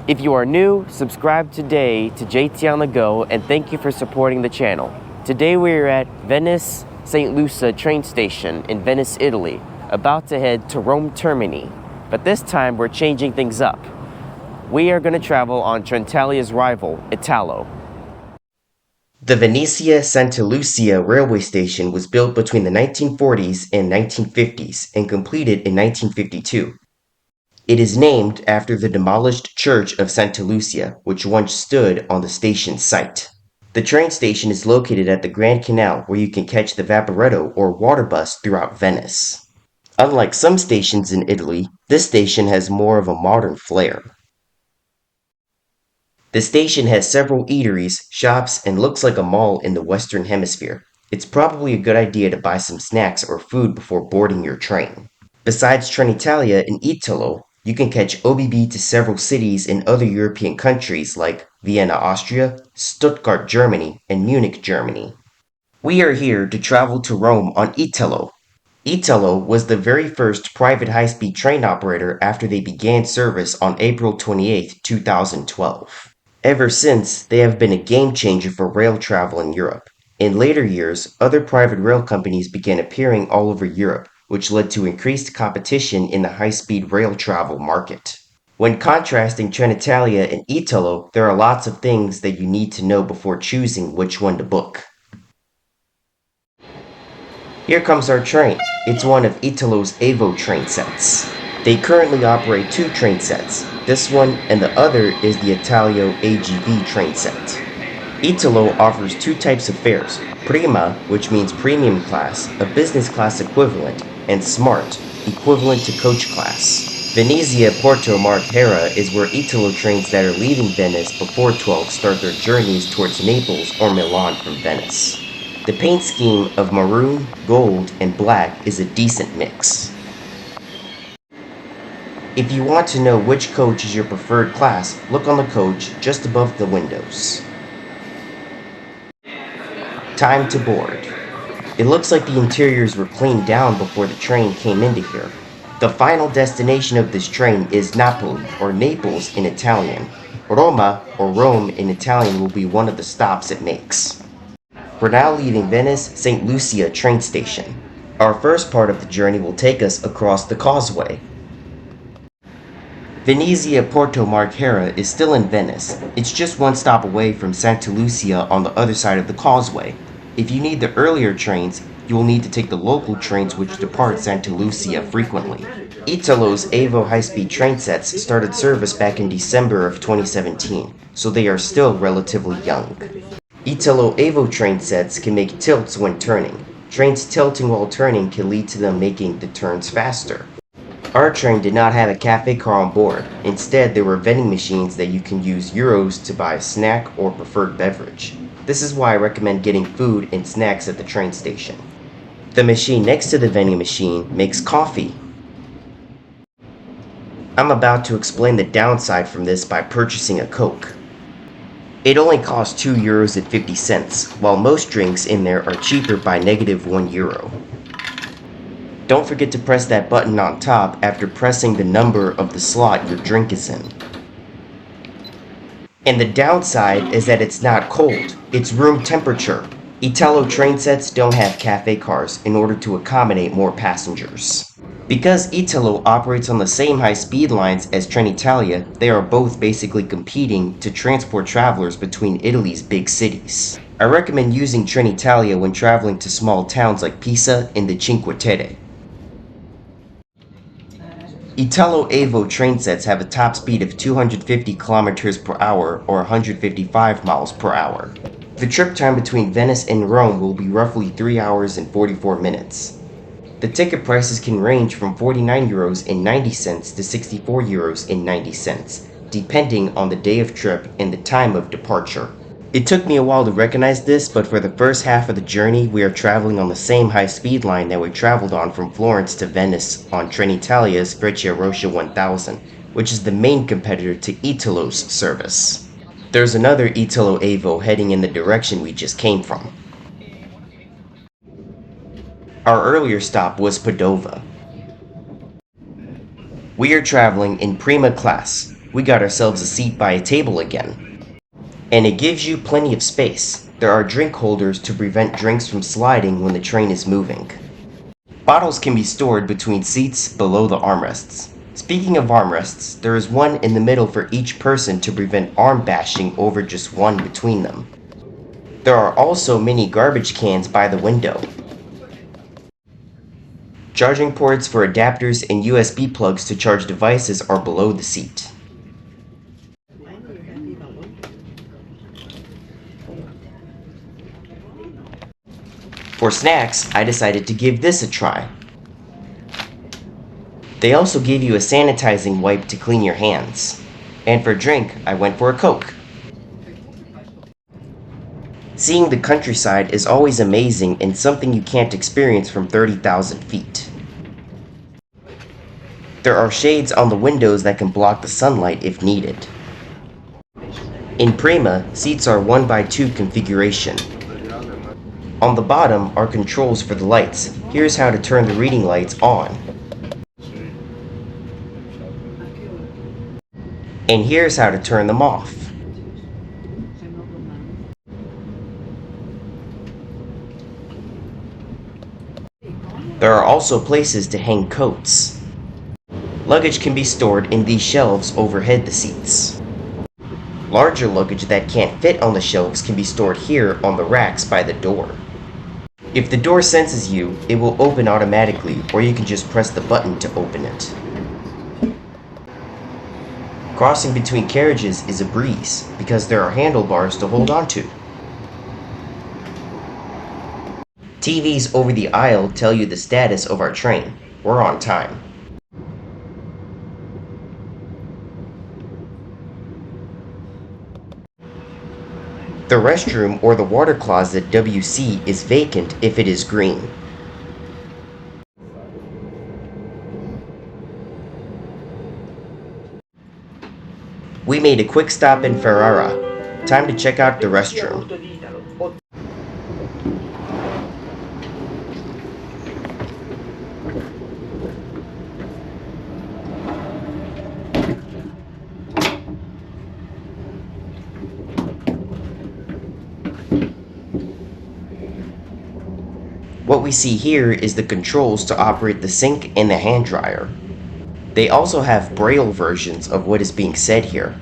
If you are new, subscribe today to JT on the Go and thank you for supporting the channel. Today we are at Venice St. Lucia train station in Venice, Italy, about to head to Rome Termini. But this time we're changing things up. We are going to travel on Trenitalia's rival, Italo. The Venezia Santa Lucia railway station was built between the 1940s and 1950s and completed in 1952. It is named after the demolished church of Santa Lucia, which once stood on the station site. The train station is located at the Grand Canal, where you can catch the Vaporetto or water bus throughout Venice. Unlike some stations in Italy, this station has more of a modern flair. The station has several eateries, shops, and looks like a mall in the Western Hemisphere. It's probably a good idea to buy some snacks or food before boarding your train. Besides Trenitalia and Italo, you can catch OBB to several cities in other European countries like Vienna, Austria, Stuttgart, Germany, and Munich, Germany. We are here to travel to Rome on Italo. Italo was the very first private high-speed train operator after they began service on April 28, 2012. Ever since, they have been a game changer for rail travel in Europe. In later years, other private rail companies began appearing all over Europe, which led to increased competition in the high-speed rail travel market. When contrasting Trenitalia and Italo, there are lots of things that you need to know before choosing which one to book. Here comes our train. It's one of Italo's Evo train sets. They currently operate two train sets. This one and the other is the Italo AGV train set. Italo offers two types of fares, Prima, which means premium class, a business class equivalent, and Smart, equivalent to coach class. Venezia Porto Marghera is where Italo trains that are leaving Venice before 12 start their journeys towards Naples or Milan from Venice. The paint scheme of maroon, gold, and black is a decent mix. If you want to know which coach is your preferred class, look on the coach just above the windows. Time to board. It looks like the interiors were cleaned down before the train came into here. The final destination of this train is Napoli, or Naples in Italian. Roma, or Rome in Italian, will be one of the stops it makes. We're now leaving Venice St. Lucia train station. Our first part of the journey will take us across the causeway. Venezia Porto Marghera is still in Venice. It's just one stop away from Santa Lucia on the other side of the causeway. If you need the earlier trains, you will need to take the local trains which depart Santa Lucia frequently. Italo's Evo high-speed train sets started service back in December of 2017, so they are still relatively young. Italo Evo train sets can make tilts when turning. Trains tilting while turning can lead to them making the turns faster. Our train did not have a cafe car on board. Instead, there were vending machines that you can use euros to buy a snack or preferred beverage. This is why I recommend getting food and snacks at the train station. The machine next to the vending machine makes coffee. I'm about to explain the downside from this by purchasing a Coke. It only costs €2.50, while most drinks in there are cheaper by -€1. Don't forget to press that button on top after pressing the number of the slot your drink is in. And the downside is that it's not cold, it's room temperature. Italo train sets don't have cafe cars in order to accommodate more passengers. Because Italo operates on the same high-speed lines as Trenitalia, they are both basically competing to transport travelers between Italy's big cities. I recommend using Trenitalia when traveling to small towns like Pisa and the Cinque Terre. Italo Evo train sets have a top speed of 250 km per hour or 155 miles per hour. The trip time between Venice and Rome will be roughly 3 hours and 44 minutes. The ticket prices can range from €49.90 to €64.90, depending on the day of trip and the time of departure. It took me a while to recognize this, but for the first half of the journey, we are traveling on the same high-speed line that we traveled on from Florence to Venice on Trenitalia's Frecciarossa 1000, which is the main competitor to Italo's service. There's another Italo Evo heading in the direction we just came from. Our earlier stop was Padova. We are traveling in Prima class. we got ourselves a seat by a table again. And it gives you plenty of space. There are drink holders to prevent drinks from sliding when the train is moving. Bottles can be stored between seats below the armrests. Speaking of armrests, there is one in the middle for each person to prevent arm bashing over just one between them. There are also mini garbage cans by the window. Charging ports for adapters and USB plugs to charge devices are below the seat. For snacks, I decided to give this a try. They also give you a sanitizing wipe to clean your hands. And for drink, I went for a Coke. Seeing the countryside is always amazing and something you can't experience from 30,000 feet. There are shades on the windows that can block the sunlight if needed. In Prima, seats are 1x2 configuration. On the bottom are controls for the lights. Here's how to turn the reading lights on. And here's how to turn them off. There are also places to hang coats. Luggage can be stored in these shelves overhead the seats. Larger luggage that can't fit on the shelves can be stored here on the racks by the door. If the door senses you, it will open automatically, or you can just press the button to open it. Crossing between carriages is a breeze, because there are handlebars to hold onto. TVs over the aisle tell you the status of our train. We're on time. The restroom or the water closet WC is vacant if it is green. We made a quick stop in Ferrara. Time to check out the restroom. What we see here is the controls to operate the sink and the hand dryer. They also have braille versions of what is being said here.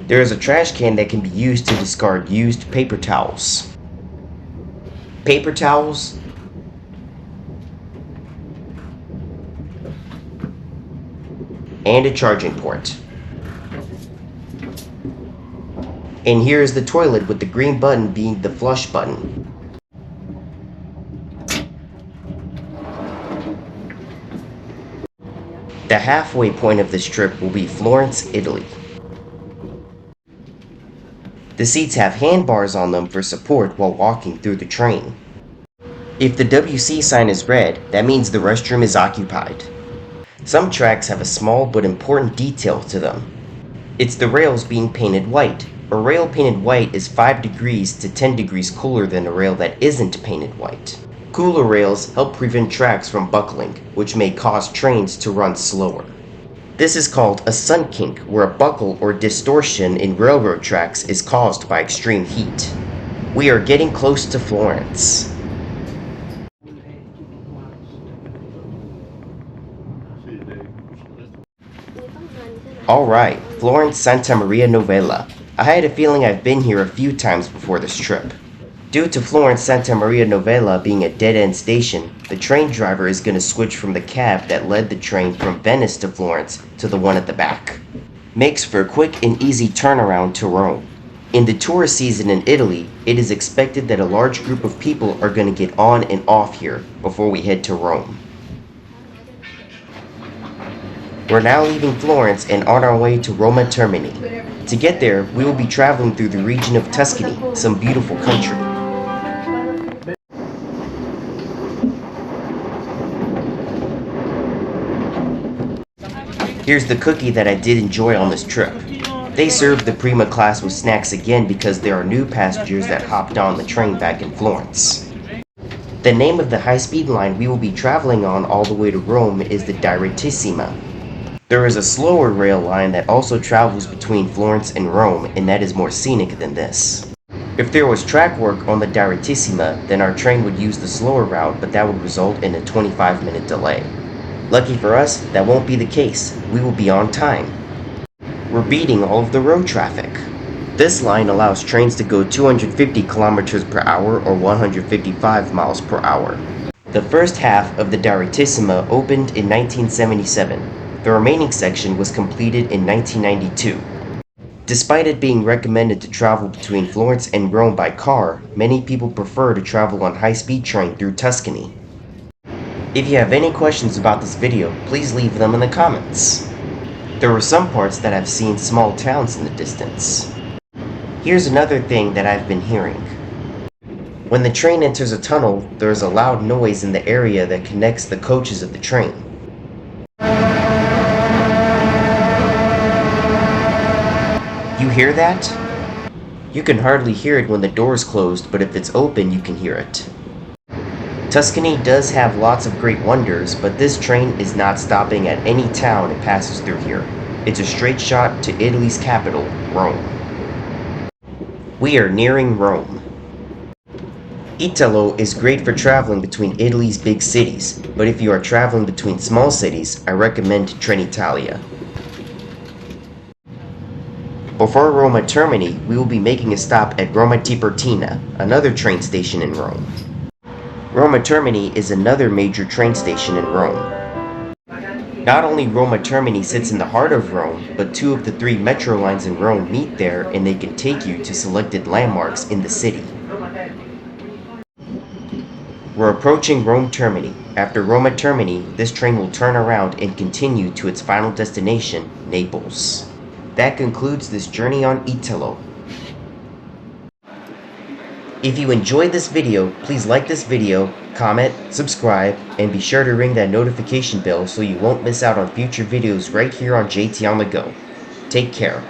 There is a trash can that can be used to discard used paper towels. Paper towels, and a charging port. And here is the toilet with the green button being the flush button. The halfway point of this trip will be Florence, Italy. The seats have handbars on them for support while walking through the train. If the WC sign is red, that means the restroom is occupied. Some tracks have a small but important detail to them. It's the rails being painted white. A rail painted white is 5 degrees to 10 degrees cooler than a rail that isn't painted white. Cooler rails help prevent tracks from buckling, which may cause trains to run slower. This is called a sun kink, where a buckle or distortion in railroad tracks is caused by extreme heat. We are getting close to Florence. Alright, Florence Santa Maria Novella. I had a feeling I've been here a few times before this trip. Due to Florence Santa Maria Novella being a dead-end station, the train driver is going to switch from the cab that led the train from Venice to Florence to the one at the back. Makes for a quick and easy turnaround to Rome. In the tourist season in Italy, it is expected that a large group of people are going to get on and off here before we head to Rome. We're now leaving Florence and on our way to Roma Termini. To get there, we will be traveling through the region of Tuscany, some beautiful country. Here's the cookie that I did enjoy on this trip. They served the Prima class with snacks again because there are new passengers that hopped on the train back in Florence. The name of the high-speed line we will be traveling on all the way to Rome is the Direttissima. There is a slower rail line that also travels between Florence and Rome, and that is more scenic than this. If there was track work on the Direttissima, then our train would use the slower route, but that would result in a 25-minute delay. Lucky for us, that won't be the case. We will be on time. We're beating all of the road traffic. This line allows trains to go 250 kilometers per hour or 155 miles per hour. The first half of the Direttissima opened in 1977. The remaining section was completed in 1992. Despite it being recommended to travel between Florence and Rome by car, many people prefer to travel on high-speed train through Tuscany. If you have any questions about this video, please leave them in the comments. There are some parts that I've seen small towns in the distance. Here's another thing that I've been hearing. When the train enters a tunnel, there is a loud noise in the area that connects the coaches of the train. You hear that? You can hardly hear it when the door is closed, but if it's open, you can hear it. Tuscany does have lots of great wonders, but this train is not stopping at any town it passes through here. It's a straight shot to Italy's capital, Rome. We are nearing Rome. Italo is great for traveling between Italy's big cities, but if you are traveling between small cities, I recommend Trenitalia. Before Roma Termini, we will be making a stop at Roma Tiburtina, another train station in Rome. Roma Termini is another major train station in Rome. Not only Roma Termini sits in the heart of Rome, but two of the three metro lines in Rome meet there and they can take you to selected landmarks in the city. We're approaching Rome Termini. After Roma Termini, this train will turn around and continue to its final destination, Naples. That concludes this journey on Italo. If you enjoyed this video, please like this video, comment, subscribe, and be sure to ring that notification bell so you won't miss out on future videos right here on JT on the Go. Take care.